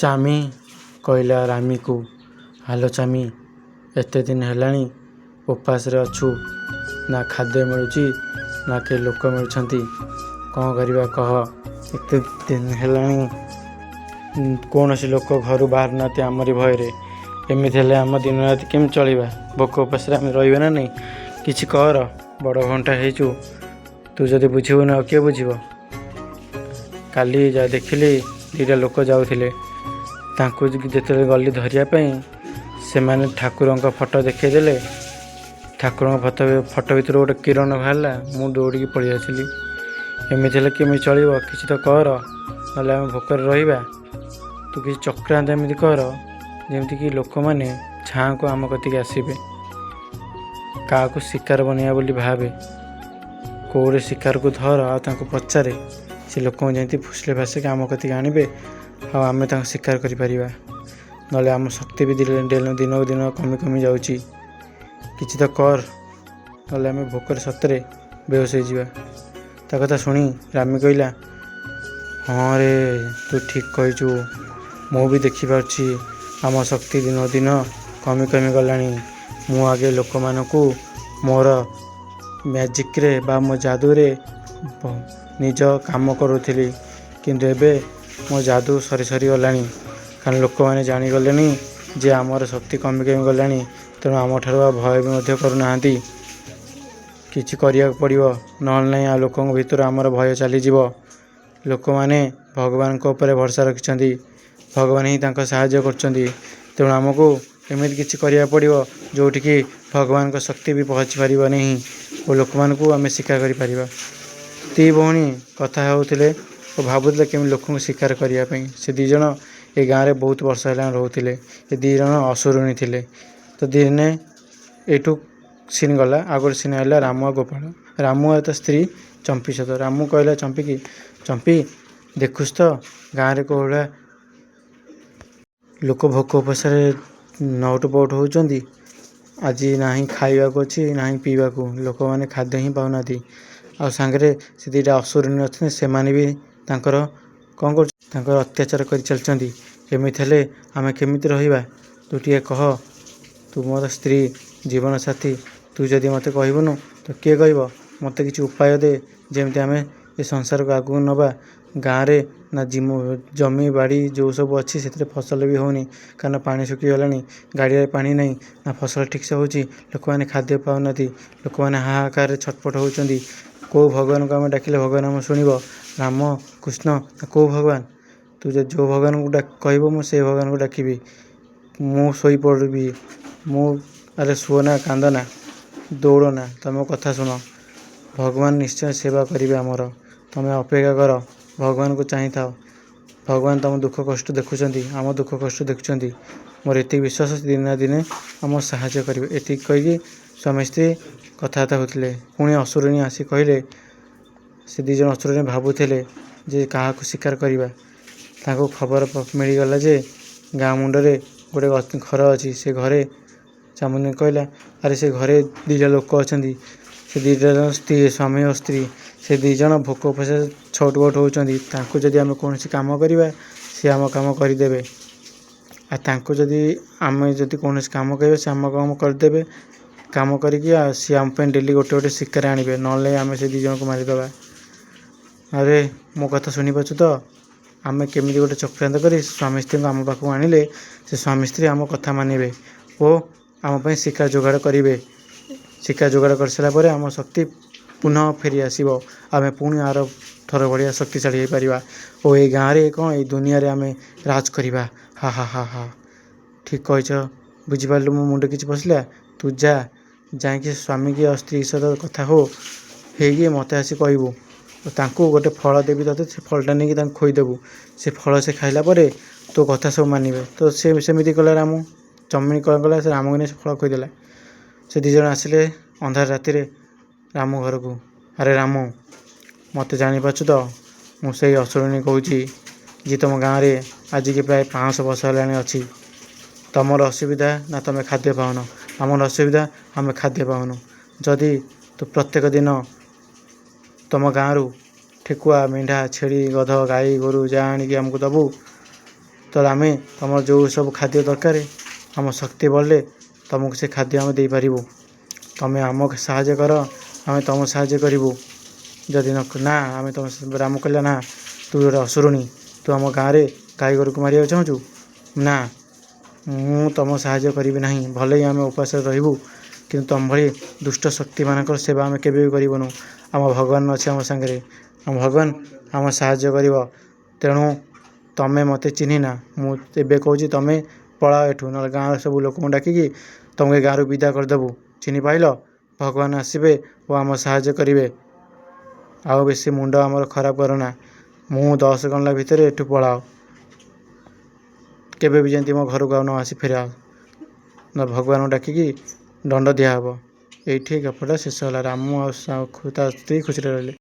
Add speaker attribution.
Speaker 1: ଚାମି କହିଲା ରାମୀକୁ, ହାଲୋ ଚାମି, ଏତେ ଦିନ ହେଲାଣି ଉପାସରେ ଅଛୁ, ନା ଖାଦ୍ୟ ମିଳୁଛି ନା କେହି ଲୋକ ମିଳୁଛନ୍ତି, କ'ଣ କରିବା କହ? ଏତେ ଦିନ ହେଲାଣି କୌଣସି ଲୋକ ଘରୁ ବାହାରୁନାହାନ୍ତି ଆମରି ଭୟରେ। ଏମିତି ହେଲେ ଆମ ଦିନ ରାତି କେମିତି ଚଳିବା? ଭୋକ ଉପାସରେ ଆମେ ରହିବା ନା ନାହିଁ? କିଛି କର, ବଡ଼ ଘଣ୍ଟା ହେଇଛୁ, ତୁ ଯଦି ବୁଝିବୁନି ଆଉ କିଏ ବୁଝିବ? କାଲି ଯା ଦେଖିଲି ଦୁଇଟା ଲୋକ ଯାଉଥିଲେ, ତାଙ୍କୁ ଯେତେବେଳେ ଗଲି ଧରିବା ପାଇଁ ସେମାନେ ଠାକୁରଙ୍କ ଫଟୋ ଦେଖେଇଦେଲେ। ଠାକୁରଙ୍କ ଫଟୋ ଭିତରୁ ଗୋଟେ କିରଣ ବାହାରିଲା, ମୁଁ ଦୌଡ଼ିକି ପଳେଇ ଆସିଲି। ଏମିତି ହେଲେ କେମିତି ଚଳିବ? କିଛି ତ କର, ନହେଲେ ଆମେ ଭୋକରେ ରହିବା। ତୁ କିଛି ଚକ୍ରାନ୍ତ ଏମିତି କର ଯେମିତିକି ଲୋକମାନେ ଛାଁକୁ ଆମ କତିକି ଆସିବେ। କାହାକୁ ଶିକାର ବନେଇବା ବୋଲି ଭାବେ, କେଉଁଠି ଶିକାରକୁ ଧର ଆଉ ତାଙ୍କୁ ପଚାରେ, ସେ ଲୋକଙ୍କୁ ଯେମିତି ଫୁସିଲେ ଫାସିକି ଆମ କତିକି ଆଣିବେ ଆଉ ଆମେ ତାଙ୍କୁ ଶିକାର କରିପାରିବା। ନହେଲେ ଆମ ଶକ୍ତି ବି ଦିନକୁ ଦିନ କମି କମି ଯାଉଛି। କିଛି ତ କର, ନହେଲେ ଆମେ ଭୋକରେ ସତରେ ବେହୋସ ହେଇଯିବା। ତା କଥା ଶୁଣି ରାମୀ କହିଲା, ହଁ ରେ, ତୁ ଠିକ୍ କହିଛୁ। ମୁଁ ବି ଦେଖିପାରୁଛି ଆମ ଶକ୍ତି ଦିନକୁ ଦିନ କମି କମି ଗଲାଣି। ମୁଁ ଆଗେ ଲୋକମାନଙ୍କୁ ମୋର ମ୍ୟାଜିକ୍ରେ ବା ମୋ ଯାଦୁରେ ନିଜ କାମ କରୁଥିଲି, କିନ୍ତୁ ଏବେ ମୋ ଯାଦୁ ସରି ଗଲାଣି। କାରଣ ଲୋକମାନେ ଜାଣିଗଲେଣି ଯେ ଆମର ଶକ୍ତି କମି କମି ଗଲାଣି। ତେଣୁ ଆମଠାରୁ ଆଉ ଭୟ ବି ମଧ୍ୟ କରୁନାହାନ୍ତି। କିଛି କରିବାକୁ ପଡ଼ିବ, ନହେଲେ ନାହିଁ ଆଉ ଲୋକଙ୍କ ଭିତରୁ ଆମର ଭୟ ଚାଲିଯିବ। ଲୋକମାନେ ଭଗବାନଙ୍କ ଉପରେ ଭରସା ରଖିଛନ୍ତି, ଭଗବାନ ହିଁ ତାଙ୍କ ସାହାଯ୍ୟ କରୁଛନ୍ତି। ତେଣୁ ଆମକୁ ଏମିତି କିଛି କରିବାକୁ ପଡ଼ିବ ଯେଉଁଠିକି ଭଗବାନଙ୍କ ଶକ୍ତି ବି ପହଞ୍ଚି ପାରିବ ନାହିଁ ଓ ଲୋକମାନଙ୍କୁ ଆମେ ଶିକାର କରିପାରିବା। ଦି ଭଉଣୀ କଥା ହେଉଥିଲେ ଓ ଭାବୁଥିଲେ କେମିତି ଲୋକଙ୍କୁ ଶିକାର କରିବା ପାଇଁ। ସେ ଦୁଇ ଜଣ ଏ ଗାଁରେ ବହୁତ ବର୍ଷ ହେଲାଣି ରହୁଥିଲେ। ଏ ଦୁଇ ଜଣ ଅସୁରୁଣୀ ଥିଲେ। ତ ଦିନେ ଏଇଠୁ ସିନ୍ ଗଲା, ଆଉ ଗୋଟେ ସିନ୍ ହେଲା ରାମୁ ଆଉ ଗୋପାଳ। ରାମୁ ଆଉ ତା ସ୍ତ୍ରୀ ଚମ୍ପି ସହିତ। ରାମୁ କହିଲା ଚମ୍ପିକି, ଚମ୍ପି ଦେଖୁଛୁ ତ ଗାଁରେ କେଉଁ ଭଳିଆ ଲୋକ ଭୋକ ଉପାସରେ ନଉଟ ପଉଟ ହେଉଛନ୍ତି। ଆଜି ନାହିଁ ଖାଇବାକୁ ଅଛି, ନାହିଁ ପିଇବାକୁ, ଲୋକମାନେ ଖାଦ୍ୟ ହିଁ ପାଉନାହାନ୍ତି। ଆଉ ସାଙ୍ଗରେ ସେ ଦୁଇଟା ଅସୁରୁଣୀ ଅଛନ୍ତି, ସେମାନେ ବି ତାଙ୍କର କ'ଣ କରୁଛନ୍ତି, ତାଙ୍କର ଅତ୍ୟାଚାର କରି ଚାଲିଛନ୍ତି। ଏମିତି ହେଲେ ଆମେ କେମିତି ରହିବା? ତୁ ଟିକେ କହ, ତୁ ମୋର ସ୍ତ୍ରୀ, ଜୀବନସାଥୀ, ତୁ ଯଦି ମୋତେ କହିବୁନୁ ତ କିଏ କହିବ? ମୋତେ କିଛି ଉପାୟ ଦେ, ଯେମିତି ଆମେ ଏ ସଂସାରକୁ ଆଗକୁ ନେବା। ଗାଁରେ ନା ଜମି ବାଡ଼ି ଯେଉଁ ସବୁ ଅଛି ସେଥିରେ ଫସଲ ବି ହେଉନି, କାରଣ ପାଣି ଶୁଖିଗଲାଣି, ଗାଡ଼ିଆରେ ପାଣି ନାହିଁ, ନା ଫସଲ ଠିକ୍ସେ ହେଉଛି, ଲୋକମାନେ ଖାଦ୍ୟ ପାଉନାହାନ୍ତି, ଲୋକମାନେ ହାହାକାରରେ ଛଟପଟ ହେଉଛନ୍ତି। କେଉଁ ଭଗବାନଙ୍କୁ ଆମେ ଡାକିଲେ ଭଗବାନ ଆମ ଶୁଣିବ? ରାମ, କୃଷ୍ଣ ନା କେଉଁ ଭଗବାନ? ତୁ ଯଦି ଯେଉଁ ଭଗବାନଙ୍କୁ କହିବୁ ମୁଁ ସେଇ ଭଗବାନଙ୍କୁ ଡାକିବି। ମୁଁ ଶୋଇପଡ଼ିବି। ଆରେ ଶୁଅନା, କାନ୍ଦନା, ଦୌଡ଼ନା, ତମ କଥା ଶୁଣ। ଭଗବାନ ନିଶ୍ଚୟ ସେବା କରିବେ ଆମର। ତମେ ଅପେକ୍ଷା କର, ଭଗବାନଙ୍କୁ ଚାହିଁଥାଅ। ଭଗବାନ ତମ ଦୁଃଖ କଷ୍ଟ ଦେଖୁଛନ୍ତି, ଆମ ଦୁଃଖ କଷ୍ଟ ଦେଖୁଛନ୍ତି। ମୋର ଏତିକି ବିଶ୍ୱାସ, ଦିନେ ନା ଦିନେ ଆମ ସାହାଯ୍ୟ କରିବେ। ଏତିକି କହିକି ସ୍ୱାମୀ ସ୍ତ୍ରୀ କଥାବାର୍ତ୍ତା ହେଉଥିଲେ। ପୁଣି ଅସୁରୁଣୀ ଆସି କହିଲେ, ସେ ଦୁଇ ଜଣ ଅସୁରୁଣୀ ଭାବୁଥିଲେ ଯେ କାହାକୁ ଶିକାର କରିବା। ତାଙ୍କୁ ଖବର ମିଳିଗଲା ଯେ ଗାଁ ମୁଣ୍ଡରେ ଗୋଟେ ଘର ଅଛି। ସେ ଘରେ ଚାମୁଣ୍ଡୀ କହିଲା, ଆରେ ସେ ଘରେ ଦୁଇଟା ଲୋକ ଅଛନ୍ତି। ସେ ଦୁଇଟା ସ୍ୱାମୀ ଓ ସ୍ତ୍ରୀ, ସେ ଦୁଇ ଜଣ ଭୋକ ଉପାସରେ ଛଟପଟ ହେଉଛନ୍ତି। ତାଙ୍କୁ ଯଦି ଆମେ କୌଣସି କାମ କରିବା, ସେ ଆମ କାମ କରିଦେବେ। ଆଉ ତାଙ୍କୁ ଯଦି ଆମେ କୌଣସି କାମ କରିବା, ସେ ଆମ କାମ କରିଦେବେ। କାମ କରିକି ଆଉ ସିଏ ଆମ ପାଇଁ ଡେଲି ଗୋଟେ ଗୋଟେ ଶିକାର ଆଣିବେ, ନହେଲେ ଆମେ ସେ ଦୁଇ ଜଣଙ୍କୁ ମାରିଦେବା। ଆରେ ମୋ କଥା ଶୁଣିପାରୁଛୁ ତ? ଆମେ କେମିତି ଗୋଟେ ଚକ୍ରାନ୍ତ କରି ସ୍ୱାମୀ ସ୍ତ୍ରୀଙ୍କୁ ଆମ ପାଖକୁ ଆଣିଲେ ସେ ସ୍ୱାମୀ ସ୍ତ୍ରୀ ଆମ କଥା ମାନିବେ ଓ ଆମ ପାଇଁ ଶିକାର ଯୋଗାଡ଼ କରିବେ। ଶିକାର ଯୋଗାଡ଼ କରିସାରିଲା ପରେ ଆମ ଶକ୍ତି ପୁନଃ ଫେରି ଆସିବ। ଆମେ ପୁଣି ଆର ଥର ଭଳିଆ ଶକ୍ତିଶାଳୀ ହୋଇପାରିବା ଓ ଏଇ ଗାଁରେ କ'ଣ, ଏଇ ଦୁନିଆରେ ଆମେ ରାଜ କରିବା। ହା ହା ହା ହା। ଠିକ୍ କହିଛ, ବୁଝିପାରିଲୁ? ମୋ ମୁଣ୍ଡ କିଛି ପଶିଲା? ତୁ ଯାଇକି ସ୍ୱାମୀ ଆଉ ସ୍ତ୍ରୀ ସହିତ କଥା ହେଇକି ମୋତେ ଆସି କହିବୁ। ତାଙ୍କୁ ଗୋଟେ ଫଳ ଦେବି ତତେ, ସେ ଫଳଟା ନେଇକି ତାଙ୍କୁ ଖୋଇଦେବୁ। ସେ ଫଳ ସେ ଖାଇଲା ପରେ ତୋ କଥା ସବୁ ମାନିବେ। ତ ସେ ସେମିତି କଲା ରାମୁ। ଚମି କ'ଣ କଲା, ସେ ରାମକୁ ନେଇ ସେ ଫଳ ଖୋଇଦେଲା। ସେ ଦୁଇ ଜଣ ଆସିଲେ ଅନ୍ଧାର ରାତିରେ ରାମୁ ଘରକୁ। ଆରେ ରାମୁ, ମୋତେ ଜାଣିପାରୁଛୁ ତ? ମୁଁ ସେଇ ଅସୁରୁଣୀ କହୁଛି, ଯିଏ ତୁମ ଗାଁରେ ଆଜିକି ପ୍ରାୟ 500 ବର୍ଷ ହେଲାଣି ଅଛି। ତମର ଅସୁବିଧା ନା ତମେ ଖାଦ୍ୟ ପାଉନ, ଆମର ଅସୁବିଧା ଆମେ ଖାଦ୍ୟ ପାଉନୁ। ଯଦି ତୁ ପ୍ରତ୍ୟେକ ଦିନ ତମ ଗାଁରୁ ଠେକୁଆ, ମେଣ୍ଢା, ଛେଳି, ଗଧ, ଗାଈ ଗୋରୁ ଯାହା ଆଣିକି ଆମକୁ ଦେବୁ, ତାହେଲେ ଆମେ ତୁମର ଯେଉଁ ସବୁ ଖାଦ୍ୟ ଦରକାର ଆମ ଶକ୍ତି ବଳିଲେ ତୁମକୁ ସେ ଖାଦ୍ୟ ଆମେ ଦେଇପାରିବୁ। ତୁମେ ଆମକୁ ସାହାଯ୍ୟ କର, ଆମେ ତୁମକୁ ସାହାଯ୍ୟ କରିବୁ। ଯଦି ନା ଆମେ ତୁମ ରାମ କହିଲା ନା ତୁ ଗୋଟେ ଅସୁରୁଣୀ, ତୁ ଆମ ଗାଁରେ ଗାଈ ଗୋରୁକୁ ମାରିବାକୁ ଚାହୁଁଛୁ? ନା, ମୁଁ ତୁମ ସାହାଯ୍ୟ କରିବି ନାହିଁ। ଭଲେ ହିଁ ଆମେ ଉପାସରେ ରହିବୁ, କିନ୍ତୁ ତୁମ ଭଳି ଦୁଷ୍ଟ ଶକ୍ତିମାନଙ୍କର ସେବା ଆମେ କେବେ ବି କରିବୁନୁ। ଆମ ଭଗବାନ ଅଛି ଆମ ସାଙ୍ଗରେ, ଆମ ଭଗବାନ ଆମ ସାହାଯ୍ୟ କରିବ। ତେଣୁ ତୁମେ ମୋତେ ଚିହ୍ନିନା, ମୁଁ ଏବେ କହୁଛି ତୁମେ ପଳାଅ ଏଠୁ, ନହେଲେ ଗାଁର ସବୁ ଲୋକଙ୍କୁ ଡାକିକି ତୁମକୁ ଏ ଗାଁରୁ ବିଦା କରିଦେବୁ। ଚିହ୍ନି ପାଇଲ? ଭଗବାନ ଆସିବେ ଓ ଆମ ସାହାଯ୍ୟ କରିବେ। ଆଉ ବେଶୀ ମୁଣ୍ଡ ଆମର ଖରାପ କରନା। ମୁଁ 10 ଘଣ୍ଟା ଭିତରେ ଏଠୁ ପଳାଅ। କେବେ ବି ଯେମିତି ମୋ ଘରକୁ ଆଉ ନ ଆସି ଫେରାଅ, ନହେଲେ ଭଗବାନଙ୍କୁ ଡାକିକି ଦଣ୍ଡ ଦିଆହେବ। ଏଇଠି ଗପଟା ଶେଷ ହେଲା। ରାମ ଆଉ ତା ସ୍ତ୍ରୀ ଖୁସିରେ ରହିଲେ।